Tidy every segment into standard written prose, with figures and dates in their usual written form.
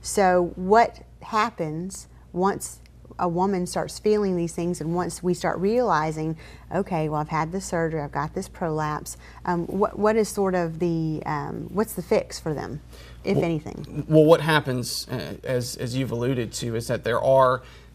So what happens once a woman starts feeling these things, and once we start realizing, okay, well, I've had this surgery, I've got this prolapse, what is sort of the, what's the fix for them, if anything? Well, what happens, as you've alluded to, is that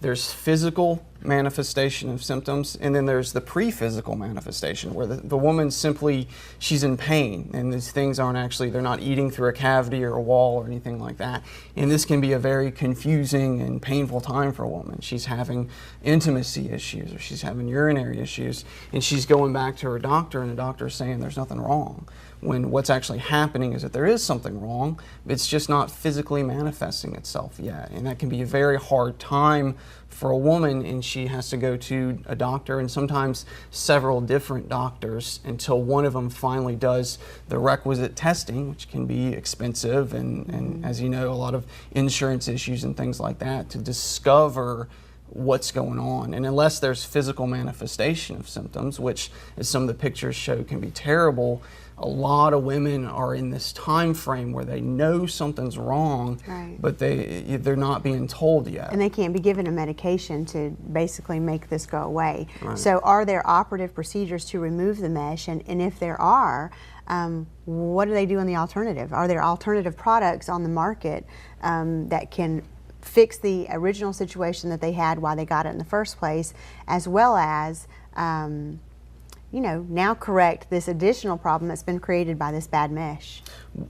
there's physical manifestation of symptoms, and then there's the pre-physical manifestation where the woman simply, she's in pain, and these things aren't actually, they're not eating through a cavity or a wall or anything like that. And this can be a very confusing and painful time for a woman. She's having intimacy issues, or she's having urinary issues, and she's going back to her doctor, and the doctor is saying there's nothing wrong, when what's actually happening is that there is something wrong. It's just not physically manifesting itself yet, and that can be a very hard time for a woman, and she has to go to a doctor, and sometimes several different doctors, until one of them finally does the requisite testing, which can be expensive, and as you know, a lot of insurance issues and things like that, to discover what's going on. And unless there's physical manifestation of symptoms, which, as some of the pictures show, can be terrible, a lot of women are in this time frame where they know something's wrong, right, but they're not being told yet. And they can't be given a medication to basically make this go away. Right. So are there operative procedures to remove the mesh? And if there are, what do they do in the alternative? Are there alternative products on the market that can fix the original situation that they had while they got it in the first place, as well as you know, now correct this additional problem that's been created by this bad mesh?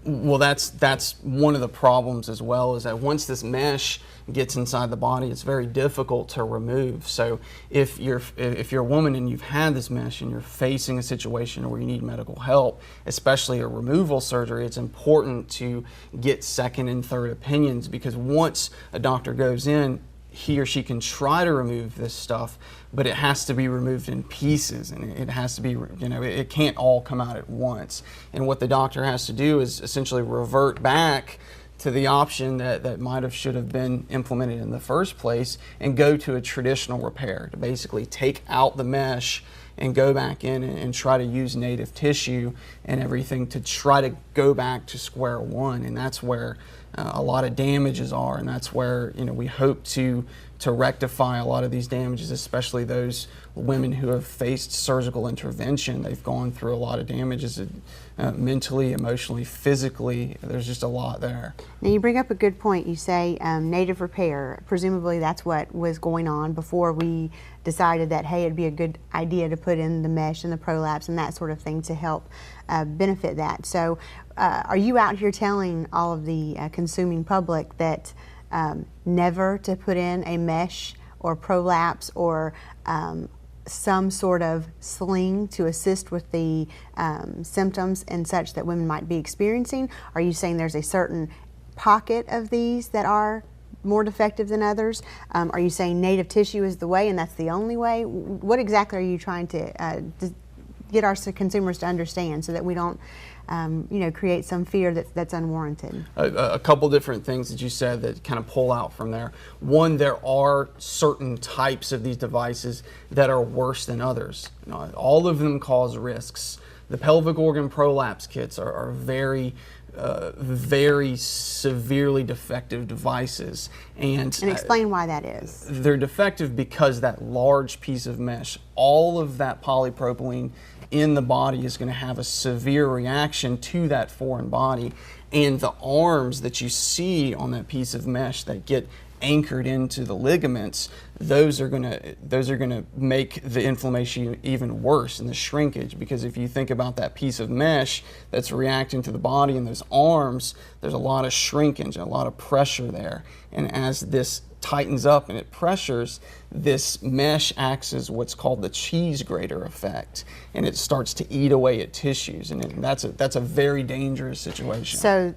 Well, that's one of the problems as well, is that once this mesh gets inside the body, it's very difficult to remove. So if you're a woman and you've had this mesh and you're facing a situation where you need medical help, especially a removal surgery, it's important to get second and third opinions, because once a doctor goes in, he or she can try to remove this stuff, but it has to be removed in pieces, and it has to be, you know, it can't all come out at once. And what the doctor has to do is essentially revert back to the option that should have been implemented in the first place, and go to a traditional repair, to basically take out the mesh and go back in and try to use native tissue and everything to try to go back to square one. And that's where a lot of damages are, and that's where, you know, we hope to rectify a lot of these damages, especially those women who have faced surgical intervention. They've gone through a lot of damages mentally, emotionally, physically. There's just a lot there. Now you bring up a good point. You say native repair. Presumably that's what was going on before we decided that, hey, it'd be a good idea to put in the mesh and the prolapse and that sort of thing to help benefit that. So are you out here telling all of the consuming public that never to put in a mesh or prolapse or some sort of sling to assist with the symptoms and such that women might be experiencing? Are you saying there's a certain pocket of these that are more defective than others? Are you saying native tissue is the way and that's the only way? What exactly are you trying to get our consumers to understand, so that we don't you know, create some fear that's unwarranted? A couple different things that you said that kind of pull out from there. One, there are certain types of these devices that are worse than others. You know, all of them cause risks. The pelvic organ prolapse kits are very very severely defective devices. And explain why that is. They're defective because that large piece of mesh, all of that polypropylene in the body is going to have a severe reaction to that foreign body. And the arms that you see on that piece of mesh that get anchored into the ligaments, those are going to make the inflammation even worse, and the shrinkage, because if you think about that piece of mesh that's reacting to the body and those arms, there's a lot of shrinkage, a lot of pressure there. And as this tightens up and it pressures, this mesh acts as what's called the cheese grater effect, and it starts to eat away at tissues, and that's a very dangerous situation. So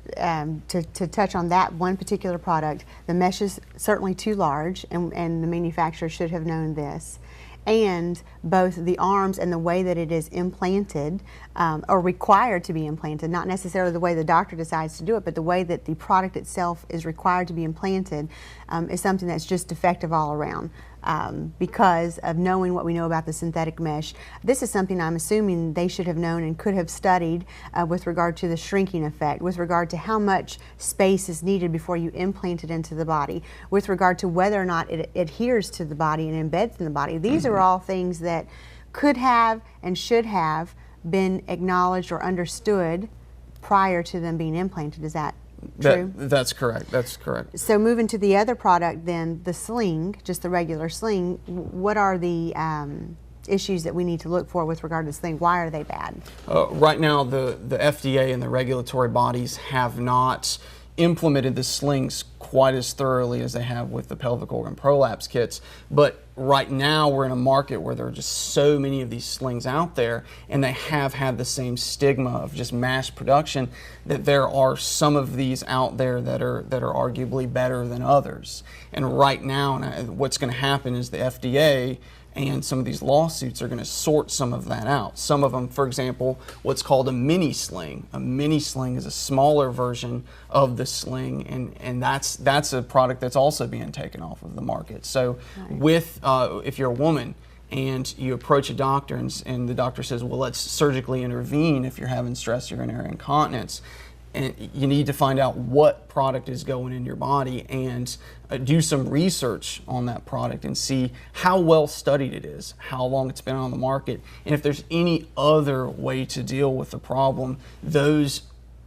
to touch on that one particular product, the mesh is certainly too large, and the manufacturer should have known this. And both the arms and the way that it is implanted, or required to be implanted, not necessarily the way the doctor decides to do it, but the way that the product itself is required to be implanted, is something that's just defective all around. because of knowing what we know about the synthetic mesh. This is something I'm assuming they should have known and could have studied with regard to the shrinking effect, with regard to how much space is needed before you implant it into the body, with regard to whether or not it adheres to the body and embeds in the body. These are all things that could have and should have been acknowledged or understood prior to them being implanted. Is that true? That's correct. That's correct. So moving to the other product then, the sling, just the regular sling, what are the issues that we need to look for with regard to the sling? Why are they bad? Right now, the FDA and the regulatory bodies have not implemented the slings quite as thoroughly as they have with the pelvic organ prolapse kits. But right now we're in a market where there are just so many of these slings out there, and they have had the same stigma of just mass production, that there are some of these out there that are arguably better than others. And right now, what's going to happen is the FDA and some of these lawsuits are going to sort some of that out. Some of them, for example, what's called a mini sling. A mini sling is a smaller version of the sling, and that's a product that's also being taken off of the market. So with if you're a woman and you approach a doctor and the doctor says, well, let's surgically intervene if you're having stress urinary incontinence, and you need to find out what product is going in your body and do some research on that product and see how well studied it is, how long it's been on the market, and if there's any other way to deal with the problem. Those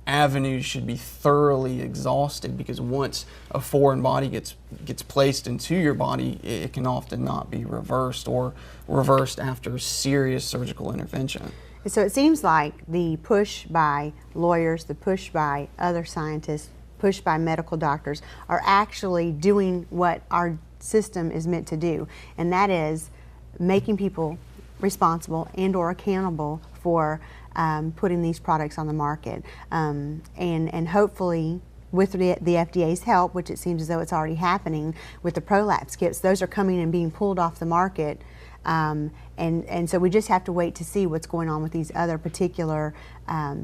avenues should be thoroughly exhausted, because once a foreign body gets placed into your body, it can often not be reversed, or reversed after serious surgical intervention. So it seems like the push by lawyers, the push by other scientists, push by medical doctors are actually doing what our system is meant to do, and that is making people responsible and or accountable for putting these products on the market. And hopefully with the FDA's help, which it seems as though it's already happening with the prolapse kits, those are coming and being pulled off the market. And so we just have to wait to see what's going on with these other particular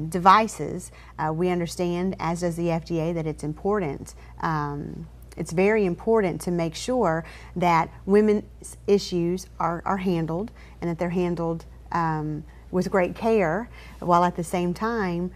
devices. We understand, as does the FDA, that it's important. It's very important to make sure that women's issues are handled, and that they're handled with great care, while at the same time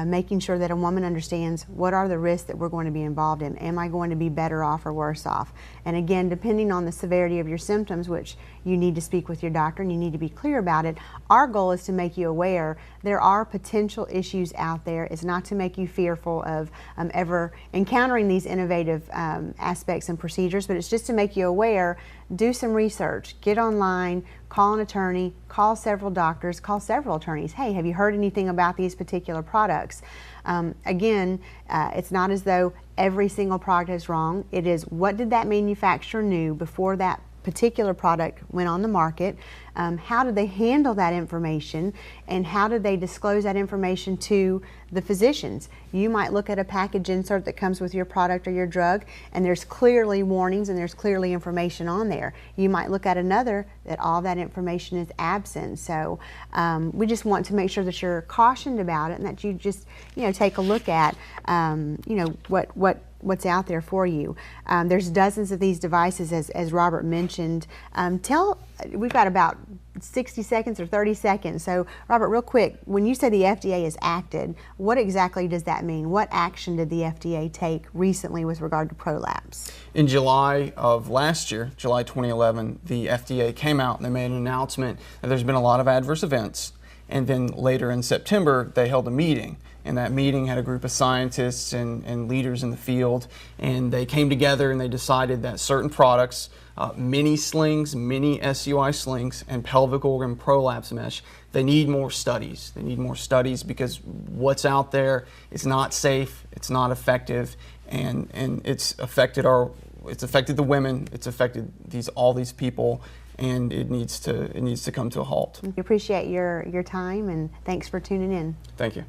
making sure that a woman understands what are the risks that we're going to be involved in. Am I going to be better off or worse off? And again, depending on the severity of your symptoms, which you need to speak with your doctor and you need to be clear about it, our goal is to make you aware there are potential issues out there. It's not to make you fearful of ever encountering these innovative aspects and procedures, but it's just to make you aware. Do some research, get online, call an attorney, call several doctors, call several attorneys. Hey, have you heard anything about these particular products? Again, it's not as though every single product is wrong. It is, what did that manufacturer knew before that particular product went on the market? How did they handle that information, and how did they disclose that information to the physicians? You might look at a package insert that comes with your product or your drug, and there's clearly warnings and there's clearly information on there. You might look at another that all that information is absent. So we just want to make sure that you're cautioned about it, and that you just take a look at what's out there for you. There's dozens of these devices, as Robert mentioned. We've got about 60 seconds or 30 seconds. So Robert, real quick, when you say the FDA has acted, what exactly does that mean? What action did the FDA take recently with regard to prolapse? In July of last year, July 2011, the FDA came out and they made an announcement that there's been a lot of adverse events. And then later in September, they held a meeting. And that meeting had a group of scientists and leaders in the field, and they came together and they decided that certain products, mini slings, mini SUI slings, and pelvic organ prolapse mesh, they need more studies. They need more studies because what's out there is not safe, it's not effective, and it's affected the women, it's affected all these people, and it needs to come to a halt. We appreciate your time, and thanks for tuning in. Thank you.